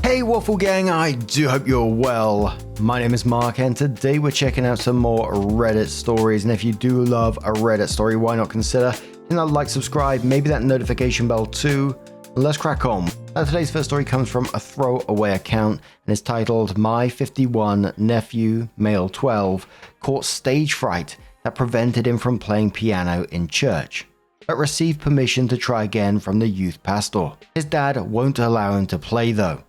Hey Waffle Gang, I do hope you're well. My name is Mark and today we're checking out some more Reddit stories, and if you do love a Reddit story, why not consider hitting that like, subscribe, maybe that notification bell too. Let's crack on. Today's first story comes from a throwaway account and is titled My 51 Nephew, Male 12, Caught Stage Fright that prevented him from playing piano in church, but received permission to try again from the youth pastor. His dad won't allow him to play though.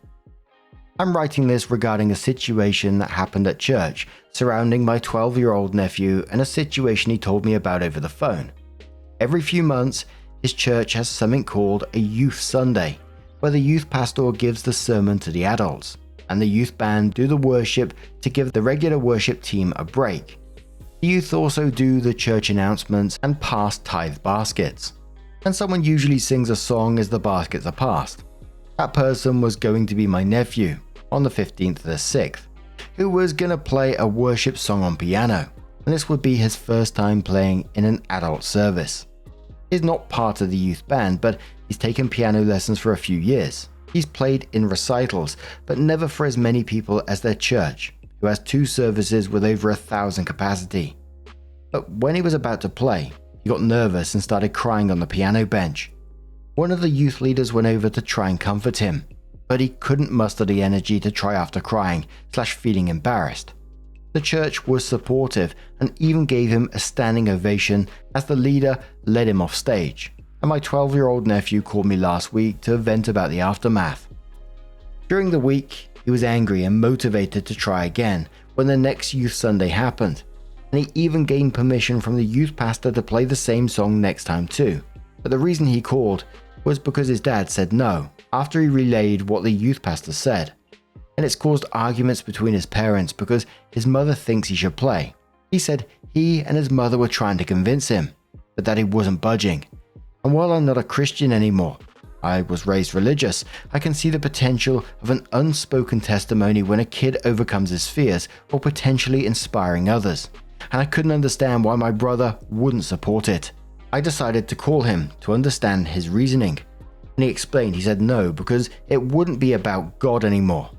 I'm writing this regarding a situation that happened at church surrounding my 12-year-old nephew and a situation he told me about over the phone. Every few months, his church has something called a Youth Sunday, where the youth pastor gives the sermon to the adults, and the youth band do the worship to give the regular worship team a break. The youth also do the church announcements and pass tithe baskets, and someone usually sings a song as the baskets are passed. That person was going to be my nephew, on the 15th of the 6th, who was going to play a worship song on piano, and this would be his first time playing in an adult service. He's not part of the youth band, but he's taken piano lessons for a few years. He's played in recitals, but never for as many people as their church, who has 2 services with over 1,000 capacity. But when he was about to play, he got nervous and started crying on the piano bench. One of the youth leaders went over to try and comfort him, but he couldn't muster the energy to try after crying/feeling embarrassed. The church was supportive and even gave him a standing ovation as the leader led him off stage, and my 12-year-old nephew called me last week to vent about the aftermath. During the week, he was angry and motivated to try again when the next Youth Sunday happened, and he even gained permission from the youth pastor to play the same song next time too. But the reason he called was because his dad said no after he relayed what the youth pastor said, and it's caused arguments between his parents because his mother thinks he should play. He said he and his mother were trying to convince him, but that he wasn't budging. And while I'm not a Christian anymore, I was raised religious, I can see the potential of an unspoken testimony when a kid overcomes his fears while potentially inspiring others, and I couldn't understand why my brother wouldn't support it. I decided to call him to understand his reasoning, and he explained he said no because it wouldn't be about God anymore.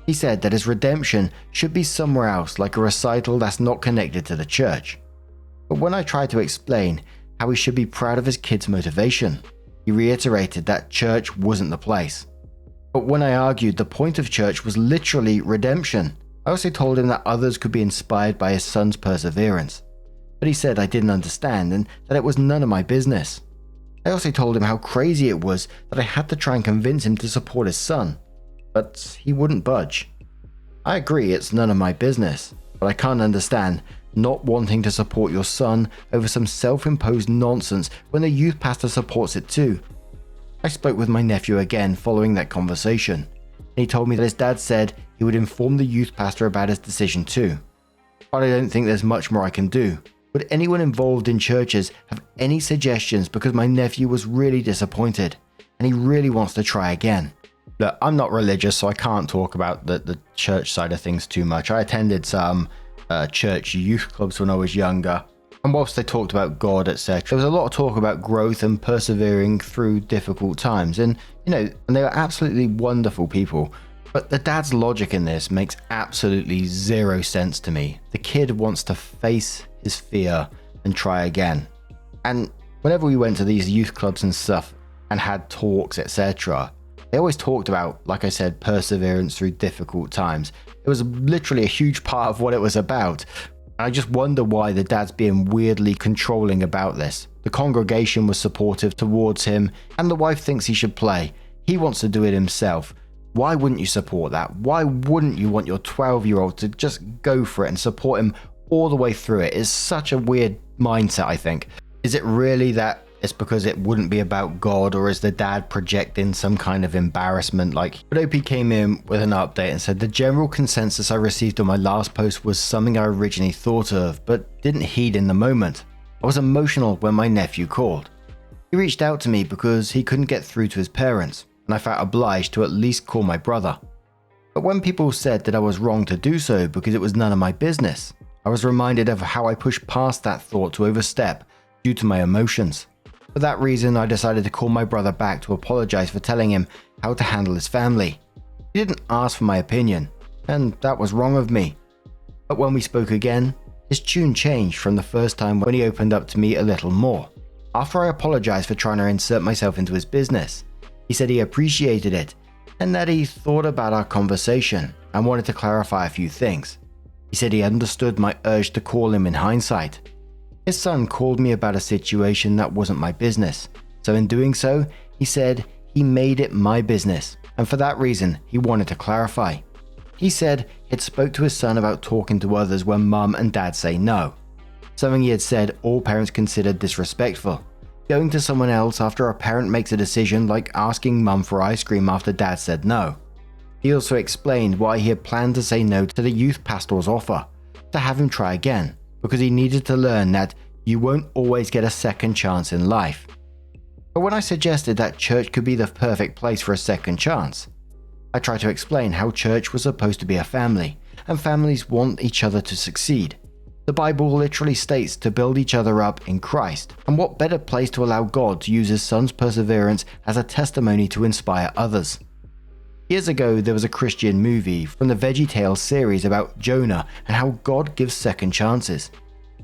He said that his redemption should be somewhere else, like a recital that's not connected to the church. But when I tried to explain how he should be proud of his kid's motivation, he reiterated that church wasn't the place. But when I argued the point of church was literally redemption, I also told him that others could be inspired by his son's perseverance. But he said I didn't understand and that it was none of my business. I also told him how crazy it was that I had to try and convince him to support his son, but he wouldn't budge. I agree it's none of my business, but I can't understand not wanting to support your son over some self-imposed nonsense when the youth pastor supports it too. I spoke with my nephew again following that conversation, and he told me that his dad said he would inform the youth pastor about his decision too. But I don't think there's much more I can do. Would anyone involved in churches have any suggestions, because my nephew was really disappointed and he really wants to try again? Look, I'm not religious, so I can't talk about the church side of things too much. I attended some church youth clubs when I was younger, and whilst they talked about God, etc., there was a lot of talk about growth and persevering through difficult times, and and they were absolutely wonderful people. But the dad's logic in this makes absolutely zero sense to me. The kid wants to face his fear and try again. And whenever we went to these youth clubs and stuff and had talks, etc., they always talked about, like I said, perseverance through difficult times. It was literally a huge part of what it was about. I just wonder why the dad's being weirdly controlling about this. The congregation was supportive towards him, and the wife thinks he should play. He wants to do it himself. Why wouldn't you support that? Why wouldn't you want your 12-year-old to just go for it and support him all the way through it? It's such a weird mindset, I think. Is it really that it's because it wouldn't be about God, or is the dad projecting some kind of embarrassment? But OP came in with an update and said the general consensus I received on my last post was something I originally thought of, but didn't heed in the moment. I was emotional when my nephew called. He reached out to me because he couldn't get through to his parents, and I felt obliged to at least call my brother. But when people said that I was wrong to do so because it was none of my business, I was reminded of how I pushed past that thought to overstep due to my emotions. For that reason, I decided to call my brother back to apologize for telling him how to handle his family. He didn't ask for my opinion, and that was wrong of me. But when we spoke again, his tune changed from the first time when he opened up to me a little more. After I apologized for trying to insert myself into his business, he said he appreciated it and that he thought about our conversation and wanted to clarify a few things. He said he understood my urge to call him in hindsight. His son called me about a situation that wasn't my business, so in doing so, he said he made it my business, and for that reason, he wanted to clarify. He said he had spoke to his son about talking to others when mum and dad say no, something he had said all parents consider disrespectful. Going to someone else after a parent makes a decision, like asking mum for ice cream after dad said no. He also explained why he had planned to say no to the youth pastor's offer, to have him try again, because he needed to learn that you won't always get a second chance in life. But when I suggested that church could be the perfect place for a second chance, I tried to explain how church was supposed to be a family, and families want each other to succeed. The Bible literally states to build each other up in Christ, and what better place to allow God to use his son's perseverance as a testimony to inspire others. Years ago, there was a Christian movie from the VeggieTales series about Jonah and how God gives second chances.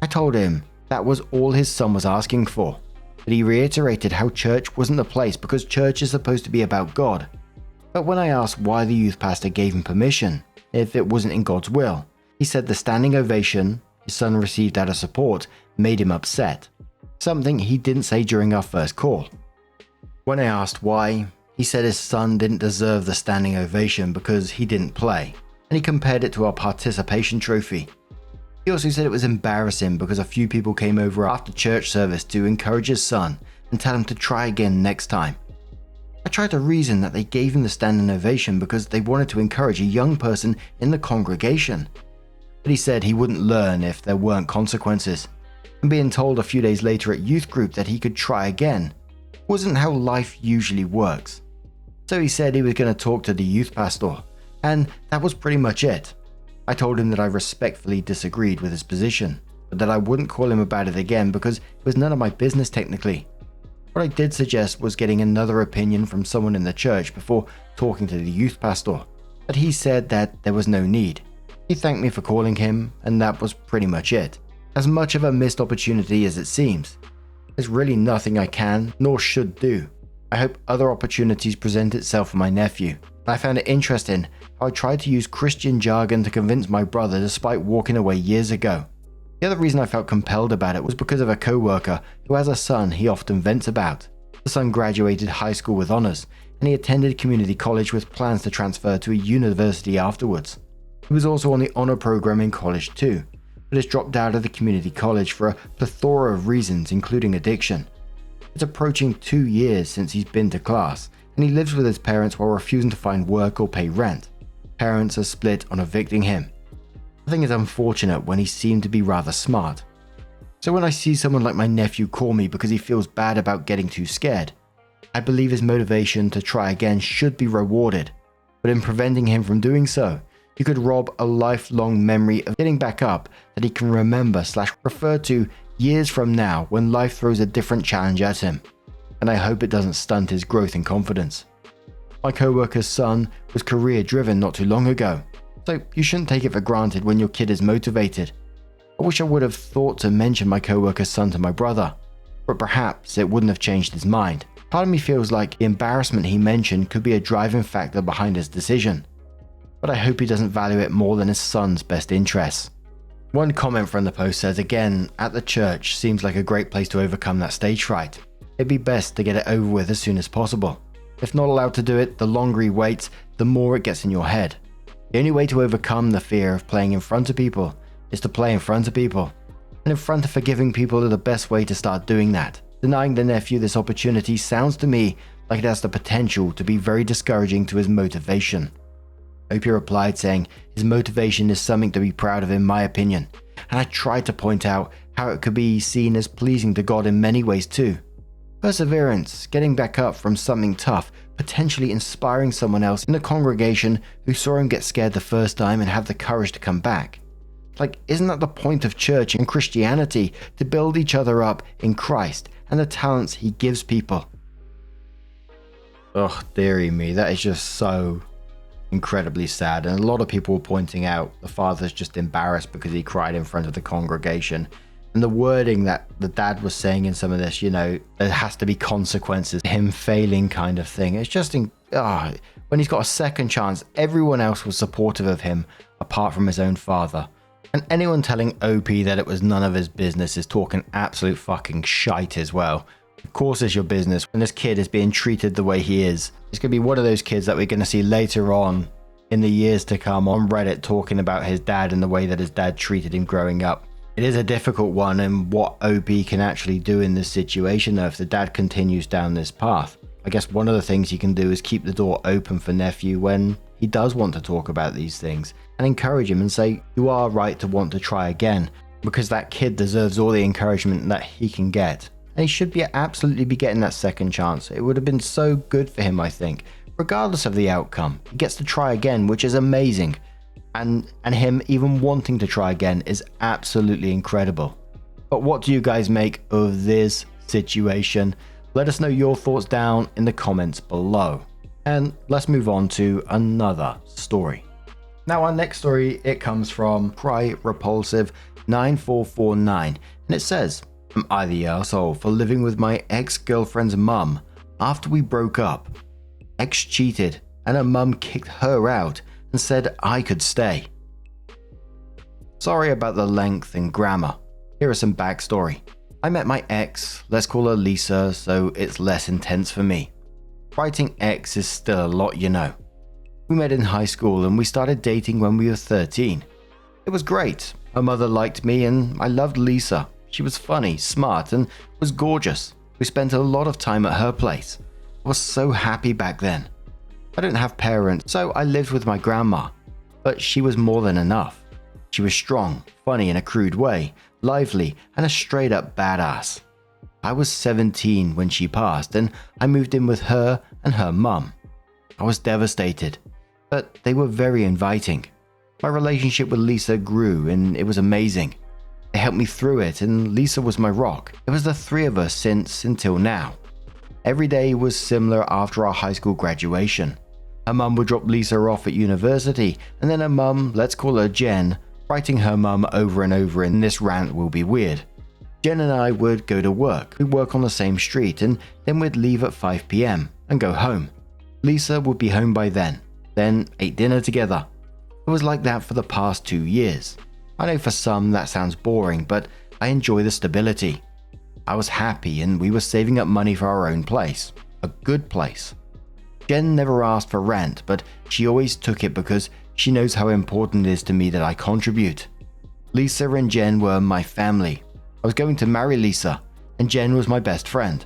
I told him that was all his son was asking for, but he reiterated how church wasn't the place because church is supposed to be about God. But when I asked why the youth pastor gave him permission, if it wasn't in God's will, he said the standing ovation his son received out of support made him upset, something he didn't say during our first call. When I asked why, he said his son didn't deserve the standing ovation because he didn't play, and he compared it to our participation trophy. He also said it was embarrassing because a few people came over after church service to encourage his son and tell him to try again next time. I tried to reason that they gave him the standing ovation because they wanted to encourage a young person in the congregation. But he said he wouldn't learn if there weren't consequences, and being told a few days later at youth group that he could try again wasn't how life usually works. So he said he was going to talk to the youth pastor, and that was pretty much it. I told him that I respectfully disagreed with his position, but that I wouldn't call him about it again because it was none of my business technically. What I did suggest was getting another opinion from someone in the church before talking to the youth pastor, but he said that there was no need. He thanked me for calling him, and that was pretty much it. As much of a missed opportunity as it seems, there's really nothing I can nor should do. I hope other opportunities present itself for my nephew. I found it interesting how I tried to use Christian jargon to convince my brother despite walking away years ago. The other reason I felt compelled about it was because of a co-worker who has a son he often vents about. The son graduated high school with honors, and he attended community college with plans to transfer to a university afterwards. He was also on the honor program in college too, but has dropped out of the community college for a plethora of reasons, including addiction. It's approaching 2 years since he's been to class, and he lives with his parents while refusing to find work or pay rent. Parents are split on evicting him. I think it's unfortunate when he seemed to be rather smart. So when I see someone like my nephew call me because he feels bad about getting too scared, I believe his motivation to try again should be rewarded, but in preventing him from doing so, you could rob a lifelong memory of getting back up that he can remember/refer to years from now when life throws a different challenge at him, and I hope it doesn't stunt his growth and confidence. My co-worker's son was career driven not too long ago, so you shouldn't take it for granted when your kid is motivated. I wish I would have thought to mention my co-worker's son to my brother, but perhaps it wouldn't have changed his mind. Part of me feels like the embarrassment he mentioned could be a driving factor behind his decision, but I hope he doesn't value it more than his son's best interests. One comment from the post says, again, at the church seems like a great place to overcome that stage fright. It'd be best to get it over with as soon as possible. If not allowed to do it, the longer he waits, the more it gets in your head. The only way to overcome the fear of playing in front of people is to play in front of people. And in front of forgiving people are the best way to start doing that. Denying the nephew this opportunity sounds to me like it has the potential to be very discouraging to his motivation. Opie replied saying his motivation is something to be proud of in my opinion, and I tried to point out how it could be seen as pleasing to God in many ways too. Perseverance, getting back up from something tough, potentially inspiring someone else in the congregation who saw him get scared the first time and have the courage to come back. Like, isn't that the point of church and Christianity, to build each other up in Christ and the talents he gives people? Ugh, dearie me, that is just so incredibly sad, and a lot of people were pointing out the father's just embarrassed because he cried in front of the congregation. And the wording that the dad was saying in some of this, there has to be consequences, him failing kind of thing. It's just, when he's got a second chance, everyone else was supportive of him apart from his own father. And anyone telling OP that it was none of his business is talking absolute fucking shite as well. Of course it's your business when this kid is being treated the way he is. It's going to be one of those kids that we're going to see later on in the years to come on Reddit talking about his dad and the way that his dad treated him growing up. It is a difficult one, and what OP can actually do in this situation though if the dad continues down this path. I guess one of the things he can do is keep the door open for nephew when he does want to talk about these things, and encourage him and say, you are right to want to try again, because that kid deserves all the encouragement that he can get. And he should absolutely be getting that second chance. It would have been so good for him, I think. Regardless of the outcome, he gets to try again, which is amazing. And him even wanting to try again is absolutely incredible. But what do you guys make of this situation? Let us know your thoughts down in the comments below. And let's move on to another story. Now our next story, it comes from Fright Repulsive 9449, and it says, am I the asshole for living with my ex-girlfriend's mum after we broke up? Ex cheated and her mum kicked her out and said I could stay. Sorry about the length and grammar. Here is some backstory. I met my ex, let's call her Lisa so it's less intense for me. Writing ex is still a lot, We met in high school and we started dating when we were 13. It was great. Her mother liked me and I loved Lisa. She was funny, smart, and was gorgeous. We spent a lot of time at her place. I was so happy back then. I didn't have parents, so I lived with my grandma. But she was more than enough. She was strong, funny in a crude way, lively, and a straight up badass. I was 17 when she passed, and I moved in with her and her mum. I was devastated, but they were very inviting. My relationship with Lisa grew, and it was amazing. They helped me through it, and Lisa was my rock. It was the three of us until now. Every day was similar after our high school graduation. Her mum would drop Lisa off at university, and then her mum, let's call her Jen, writing her mum over and over in this rant will be weird. Jen and I would go to work. We'd work on the same street, and then we'd leave at 5 p.m. and go home. Lisa would be home by then ate dinner together. It was like that for the past 2 years. I know for some that sounds boring, but I enjoy the stability. I was happy and we were saving up money for our own place. A good place. Jen never asked for rent, but she always took it because she knows how important it is to me that I contribute. Lisa and Jen were my family. I was going to marry Lisa, and Jen was my best friend.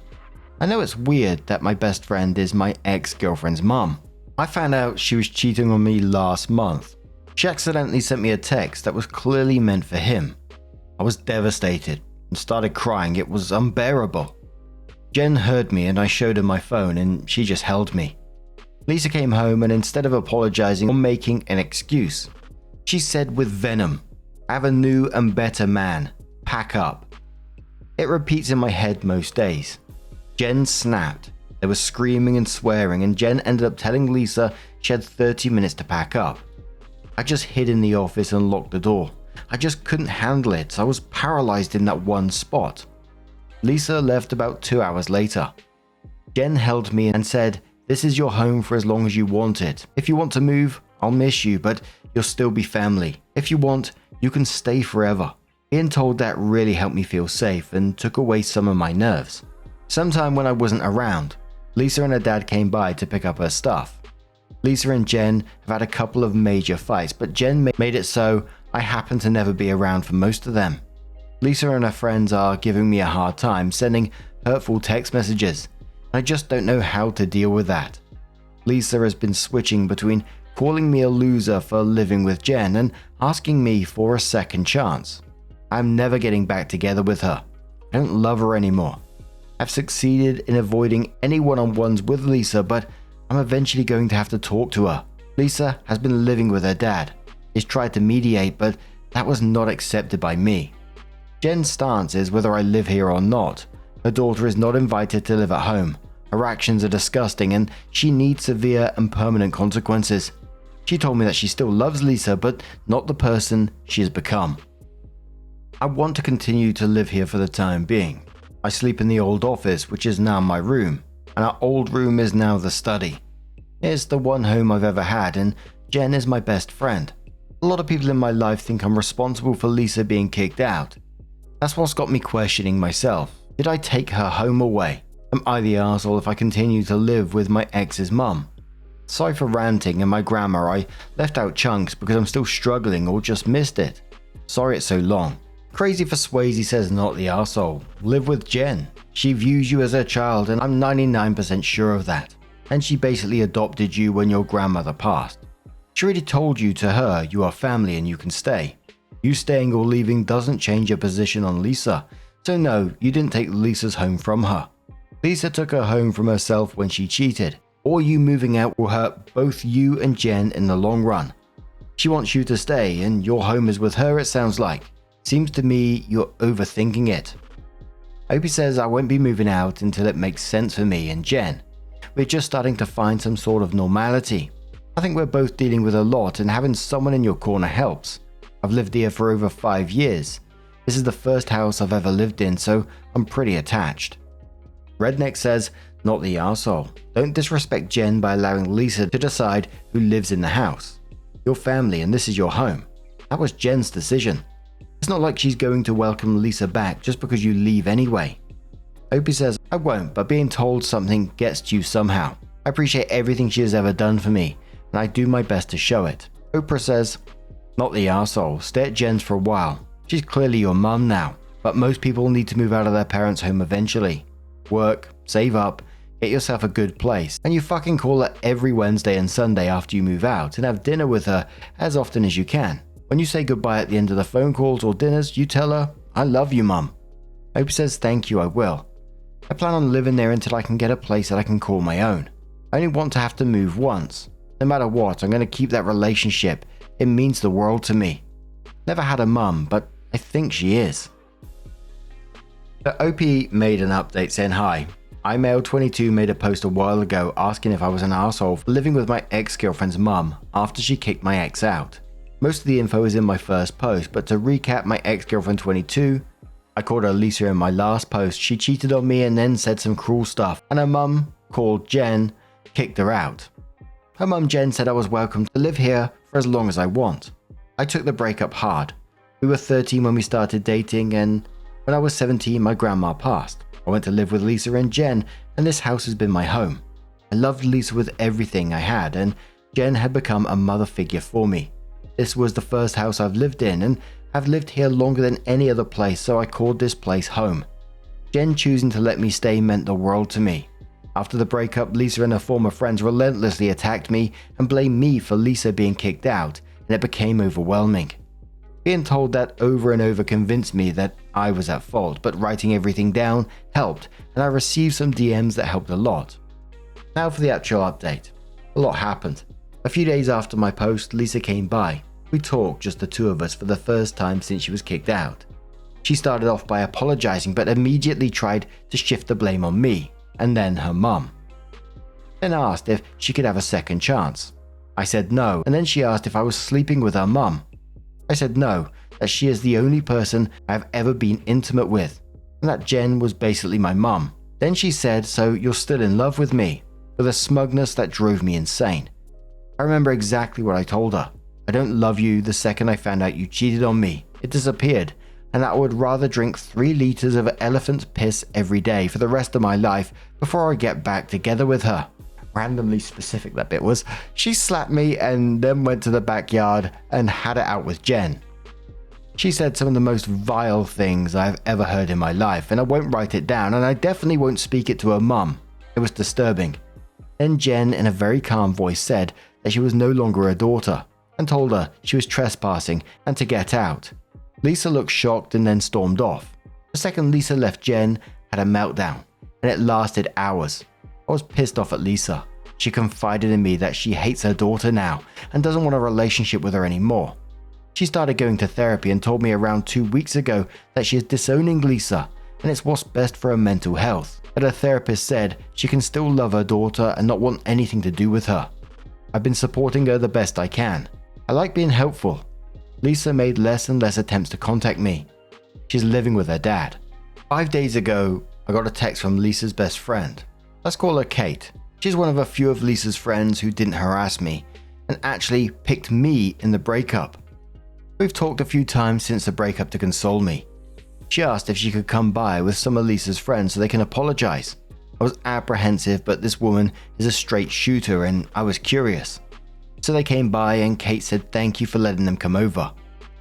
I know it's weird that my best friend is my ex-girlfriend's mum. I found out she was cheating on me last month. She accidentally sent me a text that was clearly meant for him. I was devastated and started crying. It was unbearable. Jen heard me and I showed her my phone and she just held me. Lisa came home and instead of apologizing or making an excuse, she said with venom, I have a new and better man. Pack up. It repeats in my head most days. Jen snapped. There was screaming and swearing and Jen ended up telling Lisa she had 30 minutes to pack up. I just hid in the office and locked the door. I just couldn't handle it. I was paralyzed in that one spot. Lisa left about 2 hours later. Jen held me and said, this is your home for as long as you want it. If you want to move, I'll miss you, but you'll still be family. If you want, you can stay forever. Being told that really helped me feel safe and took away some of my nerves. Sometime when I wasn't around, Lisa and her dad came by to pick up her stuff. Lisa and Jen have had a couple of major fights, but Jen made it so I happen to never be around for most of them. Lisa and her friends are giving me a hard time, sending hurtful text messages. I just don't know how to deal with that. Lisa has been switching between calling me a loser for living with Jen and asking me for a second chance. I'm never getting back together with her. I don't love her anymore. I've succeeded in avoiding any one-on-ones with Lisa, but I'm eventually going to have to talk to her. Lisa has been living with her dad. He's tried to mediate, but that was not accepted by me. Jen's stance is whether I live here or not. Her daughter is not invited to live at home. Her actions are disgusting and she needs severe and permanent consequences. She told me that she still loves Lisa, but not the person she has become. I want to continue to live here for the time being. I sleep in the old office, which is now my room, and our old room is now the study. It's the one home I've ever had, and Jen is my best friend. A lot of people in my life think I'm responsible for Lisa being kicked out. That's what's got me questioning myself. Did I take her home away? Am I the arsehole if I continue to live with my ex's mum? Sorry for ranting and my grammar, I left out chunks because I'm still struggling or just missed it. Sorry it's so long. Crazy for Swayze says not the arsehole. Live with Jen. She views you as her child and I'm 99% sure of that. And she basically adopted you when your grandmother passed. She already told you to her you are family and you can stay. You staying or leaving doesn't change your position on Lisa. So no, you didn't take Lisa's home from her. Lisa took her home from herself when she cheated. Or you moving out will hurt both you and Jen in the long run. She wants you to stay and your home is with her, it sounds like. Seems to me you're overthinking it. Opie says I won't be moving out until it makes sense for me and Jen. We're just starting to find some sort of normality. I think we're both dealing with a lot and having someone in your corner helps. I've lived here for over 5 years. This is the first house I've ever lived in, so I'm pretty attached. Redneck says, not the arsehole. Don't disrespect Jen by allowing Lisa to decide who lives in the house. Your family and this is your home. That was Jen's decision. It's not like she's going to welcome Lisa back just because you leave anyway. Opie says, I won't, but being told something gets to you somehow. I appreciate everything she has ever done for me, and I do my best to show it. Oprah says, not the arsehole. Stay at Jen's for a while. She's clearly your mum now, but most people need to move out of their parents' home eventually. Work, save up, get yourself a good place, and you fucking call her every Wednesday and Sunday after you move out and have dinner with her as often as you can. When you say goodbye at the end of the phone calls or dinners, you tell her, I love you, mum. Opie says, thank you, I will. I plan on living there until I can get a place that I can call my own. I only want to have to move once. No matter what, I'm going to keep that relationship. It means the world to me. Never had a mum, but I think she is. The OP made an update saying, hi, iMail22 made a post a while ago asking if I was an arsehole for living with my ex-girlfriend's mum after she kicked my ex out. Most of the info is in my first post, but to recap my ex-girlfriend 22, I called her Lisa in my last post. She cheated on me and then said some cruel stuff, and her mum, called Jen, kicked her out. Her mum Jen said I was welcome to live here for as long as I want. I took the breakup hard. We were 13 when we started dating, and when I was 17 my grandma passed. I went to live with Lisa and Jen, and this house has been my home. I loved Lisa with everything I had, and Jen had become a mother figure for me. This was the first house I've lived in, and I've lived here longer than any other place, so I called this place home. Jen choosing to let me stay meant the world to me. After the breakup, Lisa and her former friends relentlessly attacked me and blamed me for Lisa being kicked out, and it became overwhelming. Being told that over and over convinced me that I was at fault, but writing everything down helped, and I received some DMs that helped a lot. Now for the actual update. A lot happened. A few days after my post, Lisa came by. We talked, just the two of us, for the first time since she was kicked out. She started off by apologizing, but immediately tried to shift the blame on me, and then her mum. Then asked if she could have a second chance. I said no, and then she asked if I was sleeping with her mum. I said no, that she is the only person I have ever been intimate with, and that Jen was basically my mum. Then she said, so you're still in love with me, with a smugness that drove me insane. I remember exactly what I told her. I don't love you. The second I found out you cheated on me, it disappeared, and I would rather drink 3 liters of elephant's piss every day for the rest of my life before I get back together with her. Randomly specific that bit was. She slapped me and then went to the backyard and had it out with Jen. She said some of the most vile things I've ever heard in my life, and I won't write it down, and I definitely won't speak it to her mum. It was disturbing. Then Jen, in a very calm voice, said that she was no longer her daughter, and told her she was trespassing and to get out. Lisa looked shocked and then stormed off. The second Lisa left, Jen had a meltdown, and it lasted hours. I was pissed off at Lisa. She confided in me that she hates her daughter now and doesn't want a relationship with her anymore. She started going to therapy and told me around 2 weeks ago that she is disowning Lisa and it's what's best for her mental health. But her therapist said she can still love her daughter and not want anything to do with her. I've been supporting her the best I can. I like being helpful. Lisa made less and less attempts to contact me. She's living with her dad. 5 days ago, I got a text from Lisa's best friend. Let's call her Kate. She's one of a few of Lisa's friends who didn't harass me and actually picked me in the breakup. We've talked a few times since the breakup to console me. She asked if she could come by with some of Lisa's friends so they can apologize. I was apprehensive, but this woman is a straight shooter and I was curious. So they came by and Kate said thank you for letting them come over.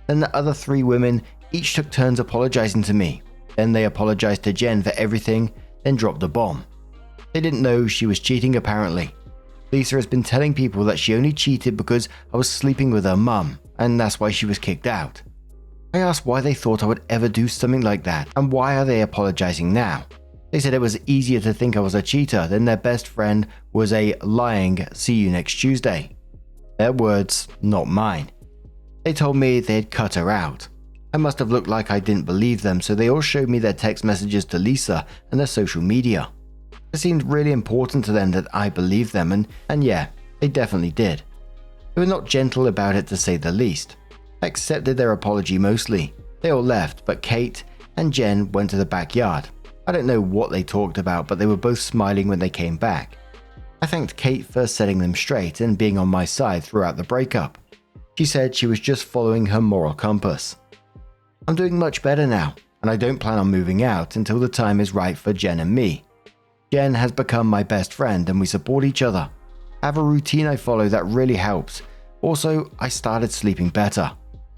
Then the other 3 women each took turns apologizing to me. Then they apologized to Jen for everything, then dropped the bomb. They didn't know she was cheating apparently. Lisa has been telling people that she only cheated because I was sleeping with her mum, and that's why she was kicked out. I asked why they thought I would ever do something like that, and why are they apologizing now? They said it was easier to think I was a cheater than their best friend was a lying see you next Tuesday. Their words, not mine. They told me they had cut her out. I must have looked like I didn't believe them, so they all showed me their text messages to Lisa and their social media. It seemed really important to them that I believed them, and yeah, they definitely did. They were not gentle about it to say the least. I accepted their apology mostly. They all left, but Kate and Jen went to the backyard. I don't know what they talked about, but they were both smiling when they came back. I thanked Kate for setting them straight and being on my side throughout the breakup. She said she was just following her moral compass. I'm doing much better now, and I don't plan on moving out until the time is right for Jen and me. Jen has become my best friend and we support each other. I have a routine I follow that really helps. Also, I started sleeping better.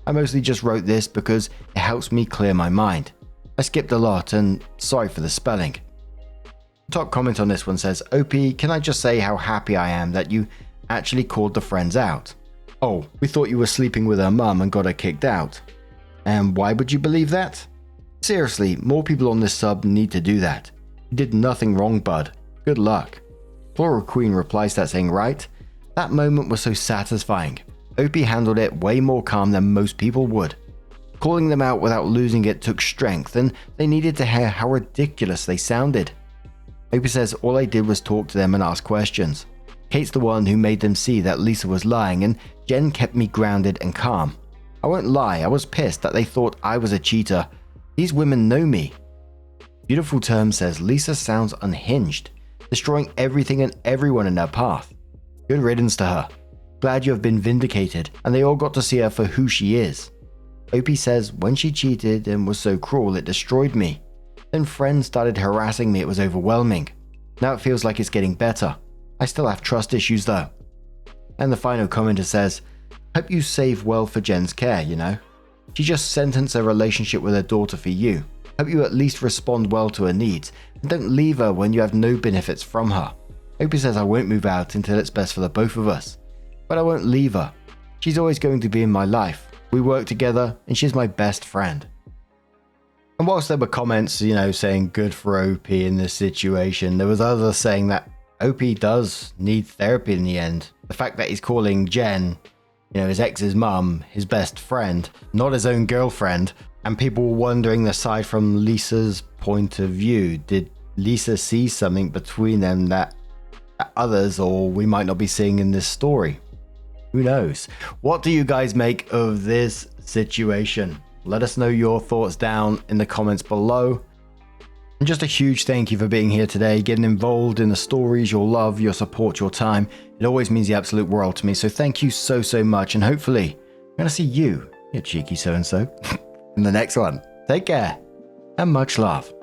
I mostly just wrote this because it helps me clear my mind. I skipped a lot and sorry for the spelling. The top comment on this one says, OP, can I just say how happy I am that you actually called the friends out? Oh, we thought you were sleeping with her mum and got her kicked out. And why would you believe that? Seriously, more people on this sub need to do that. You did nothing wrong, bud. Good luck. Floral Queen replies to that saying, right? That moment was so satisfying. OP handled it way more calm than most people would. Calling them out without losing it took strength, and they needed to hear how ridiculous they sounded. OP says all I did was talk to them and ask questions. Kate's the one who made them see that Lisa was lying, and Jen kept me grounded and calm. I won't lie, I was pissed that they thought I was a cheater. These women know me. Beautiful Term says Lisa sounds unhinged, destroying everything and everyone in her path. Good riddance to her. Glad you have been vindicated, and they all got to see her for who she is. OP says when she cheated and was so cruel it destroyed me. Then friends started harassing me, it was overwhelming. Now it feels like it's getting better. I still have trust issues though. And the final commenter says, hope you save well for Jen's care, you know. She just sentenced a relationship with her daughter for you. Hope you at least respond well to her needs, and don't leave her when you have no benefits from her. OP says I won't move out until it's best for the both of us. But I won't leave her. She's always going to be in my life. We work together, and she's my best friend. And whilst there were comments, saying good for OP in this situation, there was others saying that OP does need therapy in the end. The fact that he's calling Jen, his ex's mum, his best friend, not his own girlfriend, and people were wondering, aside from Lisa's point of view, did Lisa see something between them that others or we might not be seeing in this story? Who knows? What do you guys make of this situation? Let us know your thoughts down in the comments below. And just a huge thank you for being here today, getting involved in the stories, your love, your support, your time. It always means the absolute world to me. So thank you so much. And hopefully I'm going to see you cheeky so-and-so, in the next one. Take care and much love.